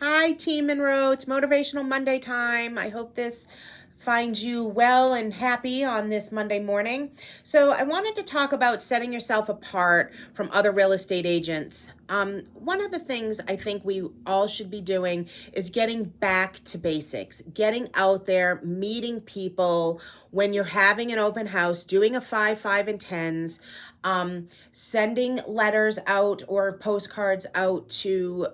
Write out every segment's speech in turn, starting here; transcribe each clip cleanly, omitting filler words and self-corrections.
Hi, Team Monroe. It's Motivational Monday time. I hope this finds you well and happy on this Monday morning. So, I wanted to talk about setting yourself apart from other real estate agents. One of the things I think we all should be doing is getting back to basics, getting out there, meeting people when you're having an open house, doing a five, and tens, sending letters out or postcards out to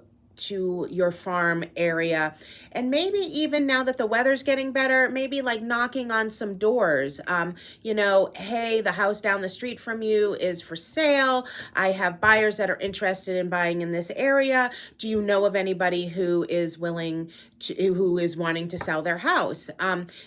your farm area, and maybe even now that the weather's getting better, maybe like knocking on some doors. Hey, the house down the street from you is for sale. I have buyers that are interested in buying in this area. Do you know of anybody who is who is wanting to sell their house?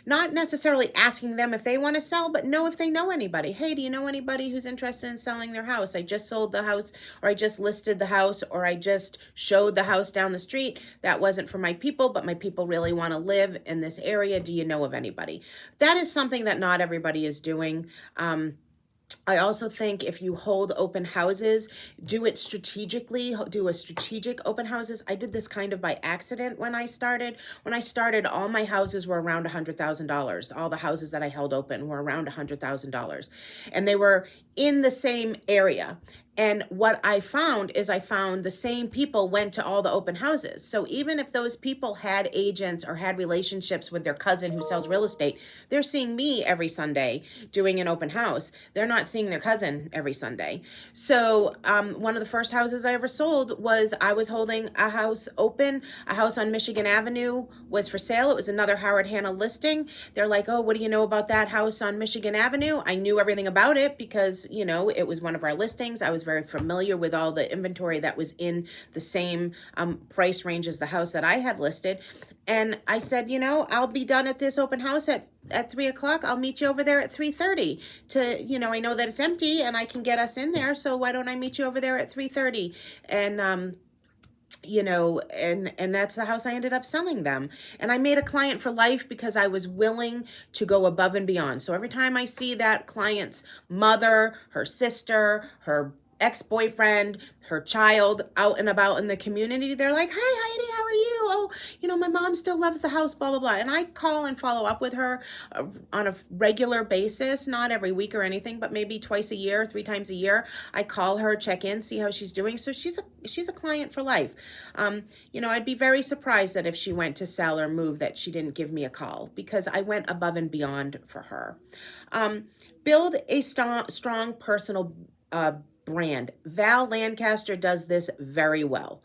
Not necessarily asking them if they want to sell, but know if they know anybody. Hey, do you know anybody who's interested in selling their house? I just sold the house, or I just listed the house, or I just showed the house down the street. That wasn't for my people, but my people really want to live in this area. Do you know of anybody? That is something that not everybody is doing. I also think if you hold open houses, do it strategically, do a strategic open houses. I did this kind of by accident when I started. When I started, all my houses were around $100,000. All the houses that I held open were around $100,000. And they were in the same area. And what I found is I found the same people went to all the open houses. So even if those people had agents or had relationships with their cousin who sells real estate, they're seeing me every Sunday doing an open house. They're not seeing their cousin every Sunday. So one of the first houses I ever sold was I was holding a house open. A house on Michigan Avenue was for sale. It was another Howard Hanna listing. They're like, oh, what do you know about that house on Michigan Avenue? I knew everything about it because, it was one of our listings. I was very familiar with all the inventory that was in the same price range as the house that I had listed. And I said, I'll be done at this open house at 3 o'clock. I'll meet you over there at 3:30 I know that it's empty and I can get us in there. So why don't I meet you over there at 3:30? And, and that's the house I ended up selling them. And I made a client for life because I was willing to go above and beyond. So every time I see that client's mother, her sister, her ex-boyfriend, her child out and about in the community, they're like, hi Heidi, how are you? Oh, my mom still loves the house, blah blah blah. And I call and follow up with her on a regular basis, not every week or anything, but maybe twice a year, 3 times a year. I call her, check in, see how she's doing. So she's a client for life. I'd be very surprised that if she went to sell or move that she didn't give me a call, because I went above and beyond for her. Build a strong personal brand. Val Lancaster does this very well.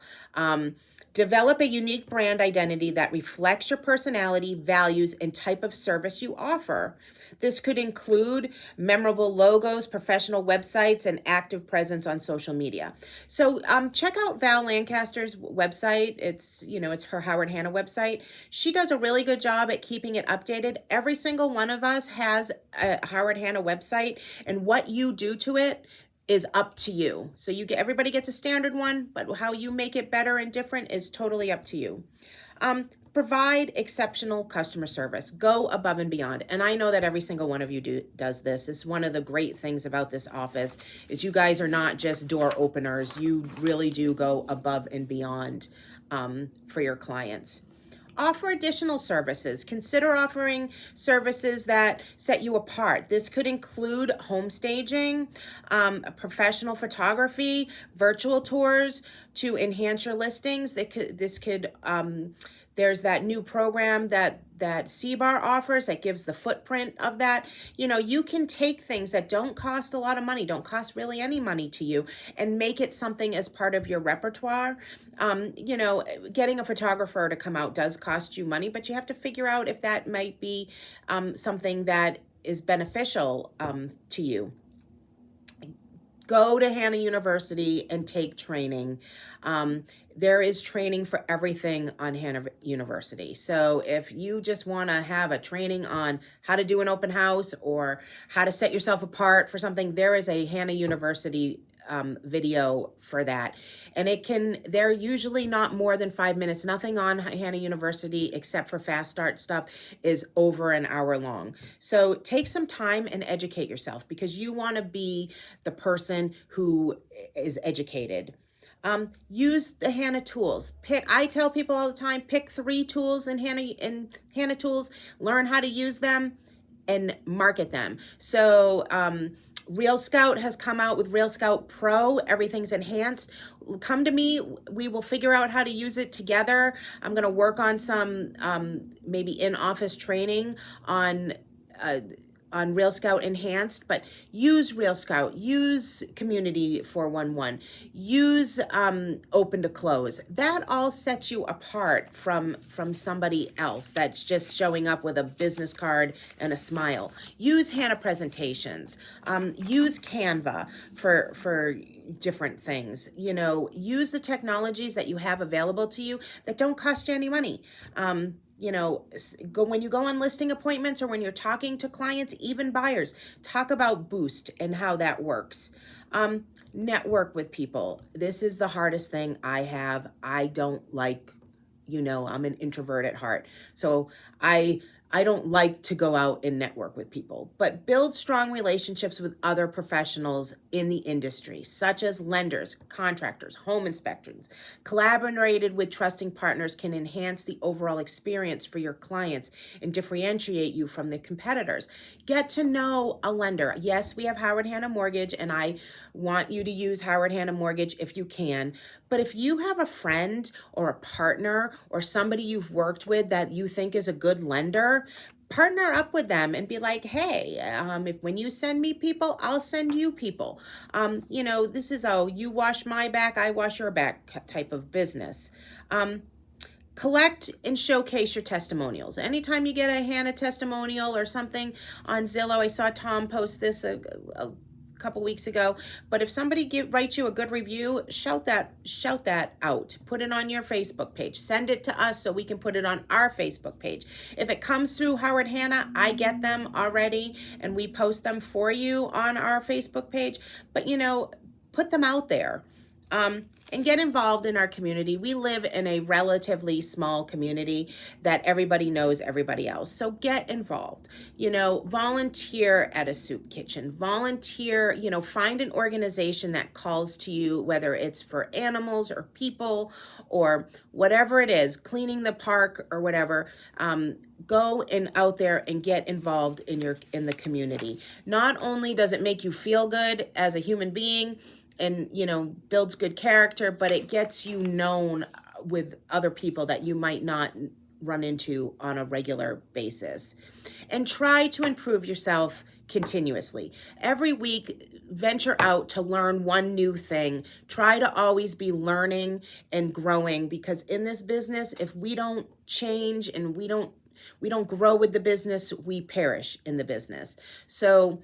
Develop a unique brand identity that reflects your personality, values, and type of service you offer. This could include memorable logos, professional websites, and active presence on social media. So check out Val Lancaster's website. It's her Howard Hanna website. She does a really good job at keeping it updated. Every single one of us has a Howard Hanna website, and what you do to it is up to you. So everybody gets a standard one, but how you make it better and different is totally up to you. Provide exceptional customer service. Go above and beyond. And I know that every single one of you does this. It's one of the great things about this office is you guys are not just door openers. You really do go above and beyond for your clients. Offer additional services. Consider offering services that set you apart. This could include home staging, professional photography, virtual tours to enhance your listings. There's that new program that CBAR offers that gives the footprint of that. You can take things that don't cost a lot of money, don't cost really any money to you, and make it something as part of your repertoire. Getting a photographer to come out does cost you money, but you have to figure out if that might be something that is beneficial to you. Go to Hanna University and take training. There is training for everything on Hanna University. So if you just want to have a training on how to do an open house or how to set yourself apart for something, there is a Hanna University video for that. And they're usually not more than 5 minutes. Nothing on Hanna University except for fast start stuff is over an hour long. So take some time and educate yourself, because you want to be the person who is educated. Use the Hannah tools. I tell people all the time, pick 3 tools in Hannah tools, learn how to use them, and market them. So Real Scout has come out with Real Scout Pro. Everything's enhanced. Come to me. We will figure out how to use it together. I'm going to work on some maybe in-office training uh, on Real Scout Enhanced, but use Real Scout, use Community 411, use Open to Close. That all sets you apart from somebody else that's just showing up with a business card and a smile. Use Hannah Presentations. Use Canva for different things. Use the technologies that you have available to you that don't cost you any money. When you go on listing appointments or when you're talking to clients, even buyers, talk about Boost and how that works. Network with people. This is the hardest thing I have. I don't like, I'm an introvert at heart. So I don't like to go out and network with people, but build strong relationships with other professionals in the industry, such as lenders, contractors, home inspectors. Collaborated with trusting partners can enhance the overall experience for your clients and differentiate you from the competitors. Get to know a lender. Yes, we have Howard Hanna Mortgage, and I want you to use Howard Hanna Mortgage if you can. But if you have a friend or a partner or somebody you've worked with that you think is a good lender, partner up with them and be like, hey, if when you send me people, I'll send you people. This is you wash my back, I wash your back type of business. Collect and showcase your testimonials. Anytime you get a Hannah testimonial or something on Zillow, I saw Tom post this a couple weeks ago, but if somebody writes you a good review, shout that out. Put it on your Facebook page. Send it to us so we can put it on our Facebook page. If it comes through Howard Hanna, I get them already and we post them for you on our Facebook page. But put them out there. And get involved in our community. We live in a relatively small community that everybody knows everybody else. So get involved. Volunteer at a soup kitchen. Volunteer, find an organization that calls to you, whether it's for animals or people or whatever it is, cleaning the park or whatever. Go and out there and get involved in the community. Not only does it make you feel good as a human being, and builds good character, but it gets you known with other people that you might not run into on a regular basis. And try to improve yourself continuously. Every week, venture out to learn one new thing. Try to always be learning and growing, because in this business, if we don't change and we don't grow with the business, we perish in the business. So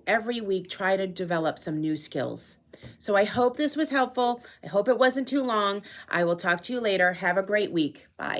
every week, try to develop some new skills. So I hope this was helpful. I hope it wasn't too long. I will talk to you later. Have a great week. Bye.